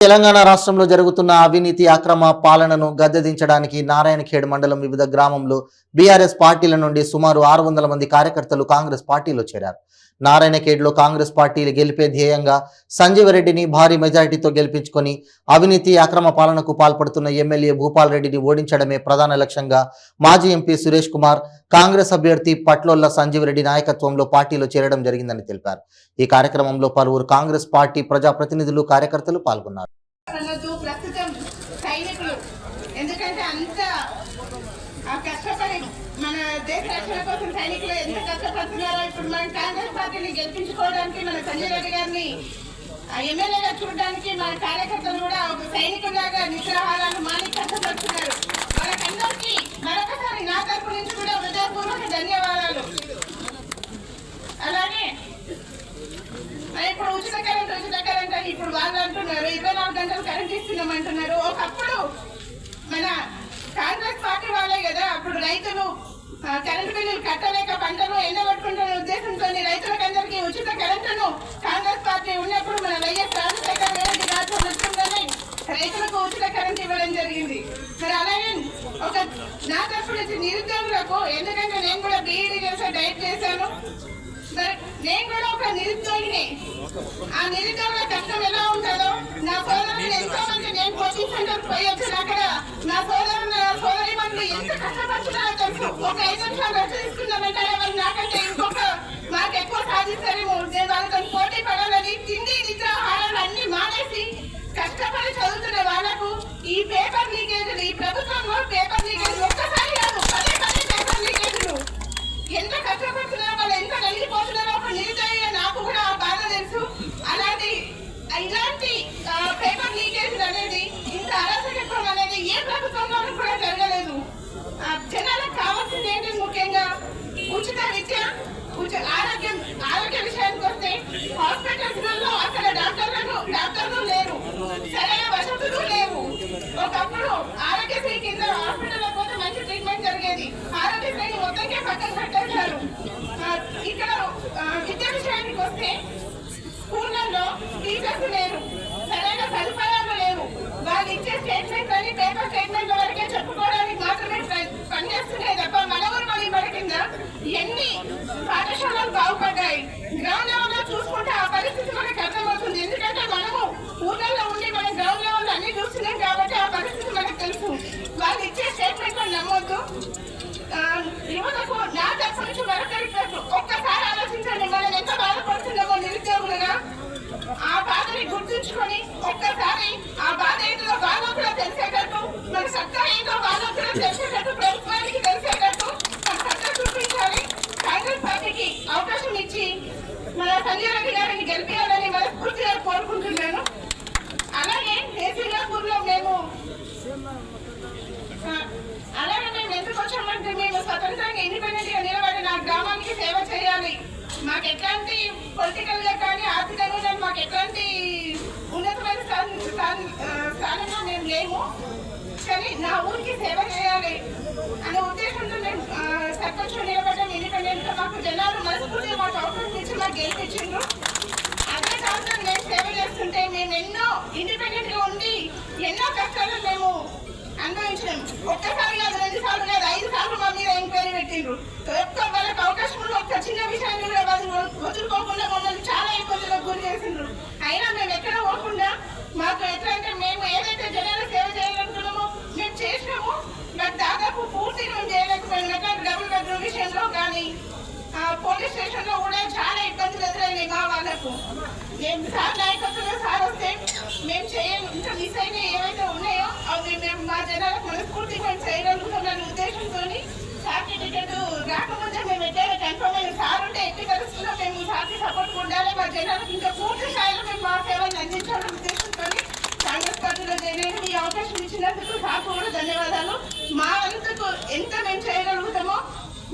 తెలంగాణ రాష్ట్రంలో జరుగుతున్న అవినీతి అక్రమ పాలనను గద్దెదించడానికి నారాయణఖేడ్ మండలం వివిధ గ్రామంలో బీఆర్ఎస్ పార్టీల నుండి సుమారు 600 మంది కార్యకర్తలు కాంగ్రెస్ పార్టీలో చేరారు. నారాయణఖేడ్లో కాంగ్రెస్ పార్టీలు గెలిపే ధ్యేయంగా సంజీవరెడ్డిని భారీ మెజారిటీతో గెలిపించుకొని అవినీతి అక్రమ పాలనకు పాల్పడుతున్న ఎమ్మెల్యే భూపాల్ రెడ్డిని ఓడించడమే ప్రధాన లక్ష్యంగా మాజీ ఎంపీ సురేష్ కుమార్ కాంగ్రెస్ అభ్యర్థి పట్లొల్ల సంజీవరెడ్డి నాయకత్వంలో పార్టీలో చేరడం జరిగిందని తెలిపారు. ఈ కార్యక్రమంలో పలువురు కాంగ్రెస్ పార్టీ ప్రజాప్రతినిధులు కార్యకర్తలు పాల్గొన్నారు. ఎందుకంటే అంత కష్టపడి మన దేశ రక్షణ కోసం సైనికులు ఎంత కష్టపడుతున్నారో ఇప్పుడు మన కాంగ్రెస్ పార్టీని గెలిపించుకోవడానికి మన సంజయ్ రెడ్డి గారిని ఎమ్మెల్యేగా చూడడానికి మన కార్యకర్తలు కూడా ఒక సైనికులాగా నిద్రాహారాలు మాని కష్టపడుతున్నారు. వాళ్ళకందరికీ మరొకసారి నా తరపు నుంచి కూడా హృదయపూర్వక ధన్యవాదాలు. అలాగే ఇప్పుడు ఉచిత కరెంట్ అని ఇప్పుడు వాళ్ళు అంటున్నారు, 24 గంటలు కరెంట్ ఇస్తున్నామంటున్నారు. ఒకప్పుడు మన కాంగ్రెస్ పార్టీ వాళ్ళే కదా అప్పుడు రైతులు కరెంటు బిల్లులు కట్టలేక పంటలు ఎండగొట్టుకుంటున్న ఉద్దేశంతో రైతులకు అందరికీ ఉచిత కరెంటును కాంగ్రెస్ పార్టీ ఉన్నప్పుడు మన వైఎస్ రాజశేఖర రెడ్డి గారితో నచ్చంగానే రైతులకు ఉచిత కరెంట్ ఇవ్వడం జరిగింది. మరి అలాగే ఒక నా తరపు నుంచి నిరుద్యోగులకు, ఎందుకంటే నేను కూడా బీఈడీ చేసా, డైట్ చేశాను, నేను కూడా ఒక నిరుద్యోగిని. ఆ నిరుద్యోగుల కష్టం ఎలా ఉంటుందో నా సోదరులు ఎంతో మంది, నేను కోచింగ్ సెంటర్ పోయి వచ్చాను, అక్కడ నా సోదరి మంది ఎంత కష్టపడుతున్నారో తెలుసు. ఒక 5 నిమిషాలు రెస్ట్ తీసుకున్నామంటే వాళ్ళు నాకంటే ఇంకొక మాకు ఎక్కువ సాధిస్తారేమో, నేను వాళ్ళతో పోటీ పడాలని తిండి నిద్ర ఆహారాలు అన్ని మానేసి కష్టపడి చదువుతున్న వాళ్ళకు ఈ పేపర్ లీకేజీలు, ఈ ప్రభుత్వంలో పేపర్ లీకేజీలు ఒక్కసారి కాదు 10 పేపర్ లీకేజీలు ఎంత కష్టపడుతున్నారో, వాళ్ళు ఎంత నలిగిపోతున్నారో ఒక నిరుద్యోగిగా నాకు కూడా ఆ బాధ తెలుసు. ఇలాంటి పేపర్ లీకేజీలు అనేది, ఇంత అరాచకత్వం అనేది ఏ ప్రభుత్వంలోనూ కూడా జరగలేదు. జనాలకు కావాల్సింది ఏంటి? ముఖ్యంగా ఉచిత విద్య, ఆరోగ్య విషయానికి వస్తే హాస్పిటల్స్లలో అక్కడ డాక్టర్లు లేరు, సరైన వసతులు లేవు. ఒకప్పుడు ఆరోగ్యశ్రీ కింద హాస్పిటల్లో పోతే మంచి ట్రీట్మెంట్ జరిగేది, ఆరోగ్యశ్రీని మొత్తంగా పక్కన పెట్టేశారు. ఇక్కడ విద్య విషయానికి వస్తే స్కూళ్ళల్లో టీచర్స్ లేరు, సరైన సదుపాయాలు లేవు. వాళ్ళు ఇచ్చే స్టేట్మెంట్ అని పేపర్ స్టేట్మెంట్ల వరకే చెప్పుకోవడానికి మాత్రమే పనిచేస్తున్నాయి తప్ప మన ఊరు మన కింద ఎన్ని పాఠశాలలు బాగుపడ్డాయి. గ్రౌండ్ లెవెల్ లో చూసుకుంటే ఆ పరిస్థితి మనకు అర్థమవుతుంది. ఎందుకంటే మనము ఊళ్ళల్లో ఉండి మన గ్రౌండ్ లెవెల్ అన్ని చూస్తున్నాం కాబట్టి ఆ పరిస్థితి మనకు తెలుసు. వాళ్ళు ఇచ్చే స్టేట్మెంట్ నమ్మొద్దు. యువతకు నా తరపు నుంచి మరొకరి ఒక్కసారి ఆలోచించండి, మనం ఎంత బాధపడుతున్నామో నిరుద్యోగులుగా. ఆ బాధని గుర్తుంచుకొని ఒక్కసారి ఆ బాధ ఏంటో బాధ కూడా తెలిసేటట్టు, మన సత్తా ఏంటో బాధ కూడా తెలిసేటట్టు, ప్రభుత్వానికి తెలిసేటట్టు మన సత్తా చూపించాలి. కాంగ్రెస్ పార్టీకి అవకాశం ఇచ్చి మన సంజయ్ రెడ్డి గారిని గెలిపించాలని మనస్ఫూర్తిగా కోరుకుంటున్నాను. అలాగే సింగాపూర్లో మేము ఎందుకు వచ్చామంటే, మేము స్వతంత్రంగా ఇండిపెండెంట్ గా నిలబడి నా గ్రామానికి సేవ చేయాలి. మాకు ఎట్లాంటి పొలిటికల్ గా కానీ ఆర్థికంగా కానీ మాకు ఎట్లాంటి ఉన్నతమైన స్థానంలో మేము లేము, కానీ నా ఊరికి సేవ చేయాలి అనే ఉద్దేశంతో మేము సర్పంచ్ నిలబడ్డాం. ఇండిపెండెంట్ గా మాకు జనాలు మనస్ఫూర్తిగా మాకు అవకాశం ఇచ్చి మాకు గెలిపించిండ్రు. అదే సంవత్సరం మేము సేవ చేస్తుంటే మేము ఎన్నో ఇండిపెండెంట్ గా ఉండి ఎన్నో కష్టాలను మేము అనుభవించలేము. ఒక్కసారి కాదు, 2 సార్లు కాదు, 5 సార్లు మా మీద ఎంక్వైరీ పెట్టిండ్రు. వాళ్ళకి అవకాశం ఉన్న ఒక చిన్న విషయాన్ని కూడా వదులుకోకుండా మమ్మల్ని చాలా ఇబ్బందులకు గురి చేసిండ్రు. అయినా మేము ఎక్కడ పోకుండా మాకు ఎట్లా అంటే, మేము ఏదైతే జనాలు సేవ చేయాలనుకున్నామో మేము చేసినాము. బట్ దాదాపు పూర్తి మేము చేయలేకపోయినా డబుల్ బెడ్రూమ్ విషయంలో కానీ పోలీస్ స్టేషన్ లో కూడా చాలా ఇబ్బందులు ఎదురైనాయి మా వాళ్ళకు. మేము సార్ నాయకత్వంలో సార్ వస్తే మేము ఇంకా మిస్ అయిన ఏవైతే ఉన్నాయో అవి మేము మా జనాలకు మనస్ఫూర్తిగా మేము చేయగలుగుతున్న ఉద్దేశంతో సార్కి టికెట్ రాకముందే మేము ఎట్లయినా కన్ఫర్మ్ అయిన సార్ ఉంటే ఎట్టి పరిస్థితుల్లో మేము సార్కి సపోర్ట్ ఉండాలి, మా జనాలకు ఇంకా పూర్తి స్థాయిలో మేము మా సేవలను అందించాలనే ఉద్దేశంతో కాంగ్రెస్ పార్టీలో చేయడానికి ఈ అవకాశం ఇచ్చినందుకు సార్కు కూడా ధన్యవాదాలు. మా వంతుకు ఎంత మేము చేయగలుగుతామో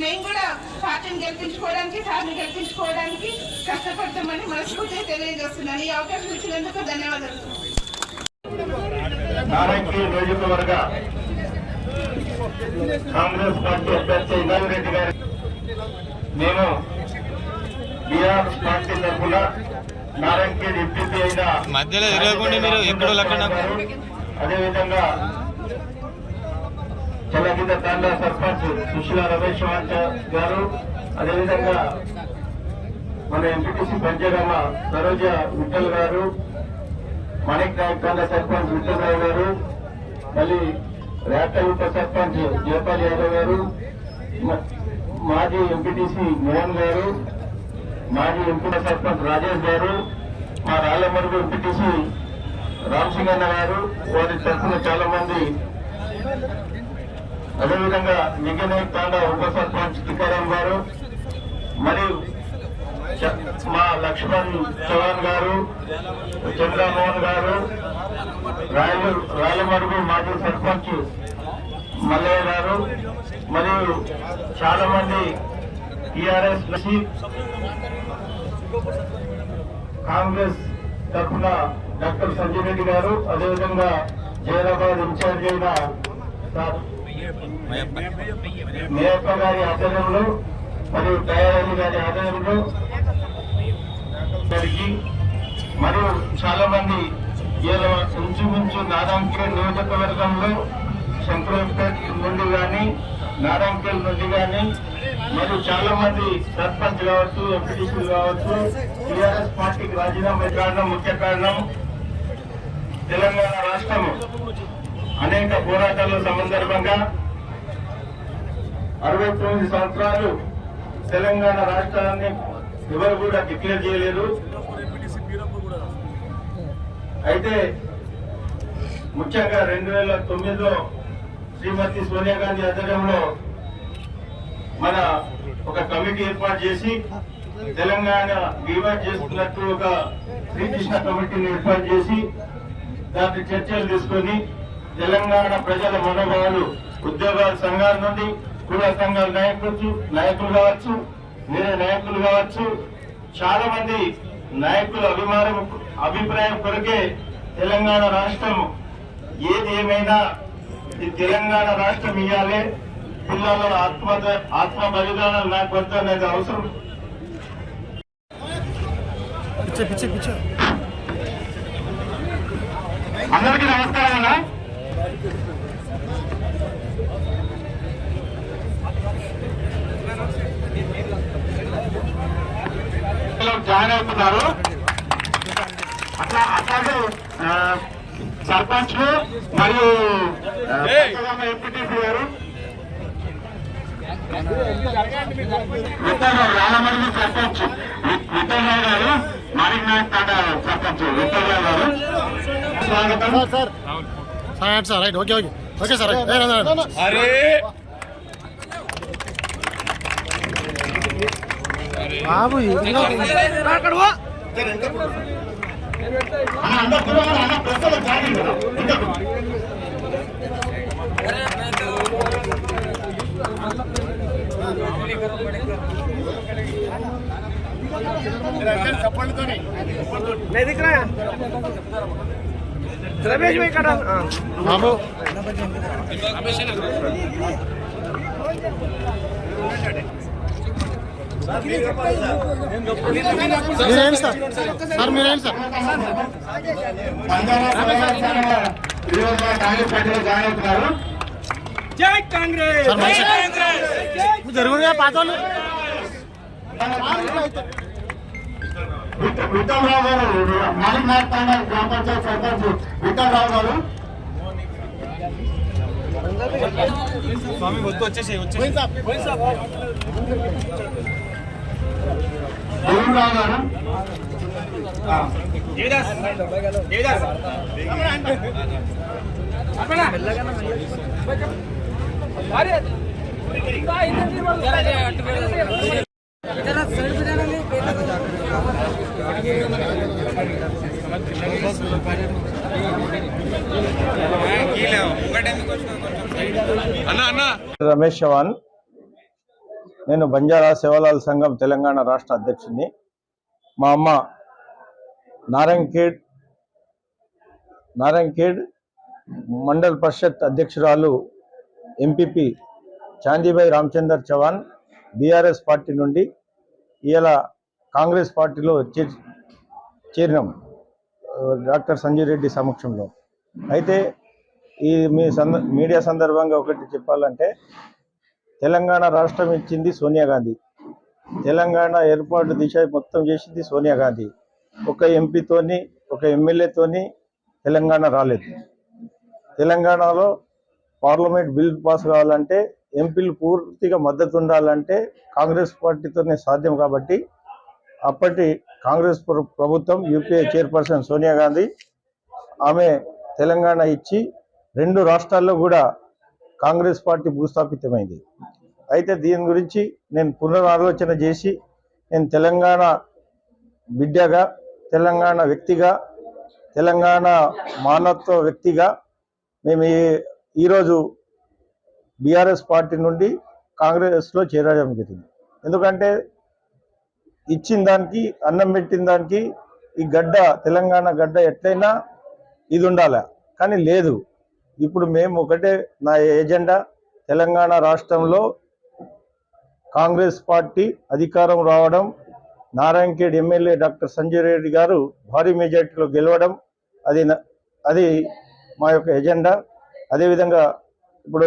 మేము కూడా పార్టీని గెలిపించుకోవడానికి, సార్ని గెలిపించుకోవడానికి కష్టపడతామని మనస్ఫూర్తిగా తెలియజేస్తున్నాను. ఈ అవకాశం ఇచ్చినందుకు ధన్యవాదాలు. నియోజకవర్గ కాంగ్రెస్ పార్టీ అభ్యర్థి సంజీవరెడ్డి గారి మేము బీఆర్ఎస్ పార్టీ తరఫున నారాయణఖేడ్ ఎంపీపీ అయిన మధ్యలో తిరగకుండా మీరు ఎక్కడో లెక్కన అదేవిధంగా చల్లగిద్ద తాండా సర్పంచ్ సుశీల రమేష్ గారు, అదేవిధంగా మన ఎంపీటీసీ పంచగామ సరోజ విఠల్ గారు, మాణిక్ నాయక్ తాండా సర్పంచ్ విఠలరావు గారు, మళ్ళీ రేపల్ ఉప సర్పంచ్ జయపాల్ యాదవ్ గారు, మాజీ ఎంపీటీసీ మోహన్ గారు, మాజీ ఎంపీ సర్పంచ్ రాజేష్ గారు, మా రాళ్లమరుగు ఎంపీటీసీ రామసింగ్ అన్న గారు, వారి తరఫున చాలా మంది, అదేవిధంగా నిగనాయక్ తాండా ఉప సర్పంచ్ టికారాం గారు, మరియు మా లక్ష్మణ్ చౌహాన్ గారు, చంద్రమోహన్ గారు, రాయలమడుగు మాజీ సర్పంచ్ మల్లయ్య గారు, మరియు చాలా మంది టిఆర్ఎస్ నుంచి కాంగ్రెస్ తరఫున డాక్టర్ సంజయ్ రెడ్డి గారు, అదేవిధంగా జైరాబాద్ ఇన్ఛార్జ్ అయిన మేయప్ప గారి ఆధ్వర్యంలో మరియు దయారాజు గారి ఆధ్వర్యంలో మరియు చాలా మంది ఇంచుమించు నారాయణఖేడ్ నియోజకవర్గంలో శంకరపేట నుండి కానీ నారాయణఖేడ్ నుండి కానీ మరియు చాలా మంది సర్పంచ్ కావచ్చు, ఎంపీటీసీలు కావచ్చు, టీఆర్ఎస్ పార్టీకి రాజీనామా కారణం ముఖ్య కారణం తెలంగాణ రాష్ట్రము అనేక పోరాటాల సందర్భంగా 69 సంవత్సరాలు తెలంగాణ రాష్ట్రాన్ని ఎవరు కూడా డిక్లేర్ చేయలేదు. అయితే ముఖ్యంగా 2009లో శ్రీమతి సోనియా గాంధీ ఆధ్వర్యంలో మన ఒక కమిటీ ఏర్పాటు చేసి తెలంగాణ డివైడ్ చేసుకున్నట్టు ఒక శ్రీకృష్ణ కమిటీని ఏర్పాటు చేసి దాంట్లో చర్చలు తీసుకొని తెలంగాణ ప్రజల మనోభావాలు ఉద్యోగాల సంఘాల నుండి కుల సంఘాల నాయకులు కావచ్చు, వేరే నాయకులు కావచ్చు, చాలా మంది నాయకుల అభిప్రాయం కొరకే తెలంగాణ రాష్ట్రం ఏది ఏమైనా ఈ తెలంగాణ రాష్ట్రం ఇవ్వాలి, పిల్లల ఆత్మ బలిదానాలు నాకు వద్ద అనేది అవసరం. అందరికీ నమస్కారం అన్న. జాయిన్ అవుతున్నారు. అట్లాగే సర్పంచ్లు మరియు ఎంపీటీసీ గారు రామమణి సర్పంచ్ విఠలరావు గారు, మాణిక్ నాయక్ తాండా సర్పంచ్ విఠలరావు గారు స్వాగతం. Sir right okay okay okay sir బాబు రమేష్ భాయ్ కడ బాబు మీరేంటి సార్ సార్ మీరేంటి సార్ కాంగ్రెస్ పార్టీలో జాయిన్ అవుతున్నారు. జై కాంగ్రెస్ సార్ మంచి జరుగుగా పాత వాళ్ళు విఠలరావు గారు, మాణిక్ నాయక్ తాండా గ్రామ పంచాయతీ సర్పంచ్ విఠలరావు గారు, స్వామి వద్దు వచ్చేసి గోవిందరావు గారు, రమేష్ చౌహాన్. నేను బంజారా సేవలాల్ సంఘం తెలంగాణ రాష్ట్ర అధ్యక్షుడిని. మా అమ్మ నారాయణఖేడ్ మండల్ పరిషత్ అధ్యక్షురాలు MPP Chandibai Ramchander Chauhan BRS party నుండి ఇవాళ కాంగ్రెస్ పార్టీలో చేరినాం డాక్టర్ సంజయ్ రెడ్డి సమక్షంలో. అయితే ఈ మీడియా సందర్భంగా ఒకటి చెప్పాలంటే, తెలంగాణ రాష్ట్రం ఇచ్చింది సోనియా గాంధీ, తెలంగాణ ఏర్పాటు దిశ మొత్తం చేసింది సోనియా గాంధీ. ఒక ఎంపీతోని ఒక ఎమ్మెల్యేతోని తెలంగాణ రాలేదు. తెలంగాణలో పార్లమెంట్ బిల్ పాస్ కావాలంటే ఎంపీలు పూర్తిగా మద్దతు ఉండాలంటే కాంగ్రెస్ పార్టీతోనే సాధ్యం. కాబట్టి అప్పటి కాంగ్రెస్ ప్రభుత్వం యూపీఏ చైర్పర్సన్ సోనియా గాంధీ ఆమె తెలంగాణ ఇచ్చి 2 రాష్ట్రాల్లో కూడా కాంగ్రెస్ పార్టీ భూస్థాపితమైంది. అయితే దీని గురించి నేను పునరాలోచన చేసి నేను తెలంగాణ బిడ్డగా, తెలంగాణ వ్యక్తిగా, తెలంగాణ మానవత్వ వ్యక్తిగా మేము ఈరోజు బీఆర్ఎస్ పార్టీ నుండి కాంగ్రెస్లో చేరడం జరిగింది. ఎందుకంటే ఇచ్చిన దానికి, అన్నం పెట్టిన దానికి ఈ గడ్డ, తెలంగాణ గడ్డ ఎట్లయినా ఇది ఉండాలి, కానీ లేదు. ఇప్పుడు మేము ఒకటే, నా ఎజెండా తెలంగాణ రాష్ట్రంలో కాంగ్రెస్ పార్టీ అధికారం రావడం, నారాయణఖేడ్ ఎమ్మెల్యే డాక్టర్ సంజయ్ రెడ్డి గారు భారీ మెజార్టీలో గెలవడం, అది మా యొక్క ఎజెండా. అదేవిధంగా ఇప్పుడు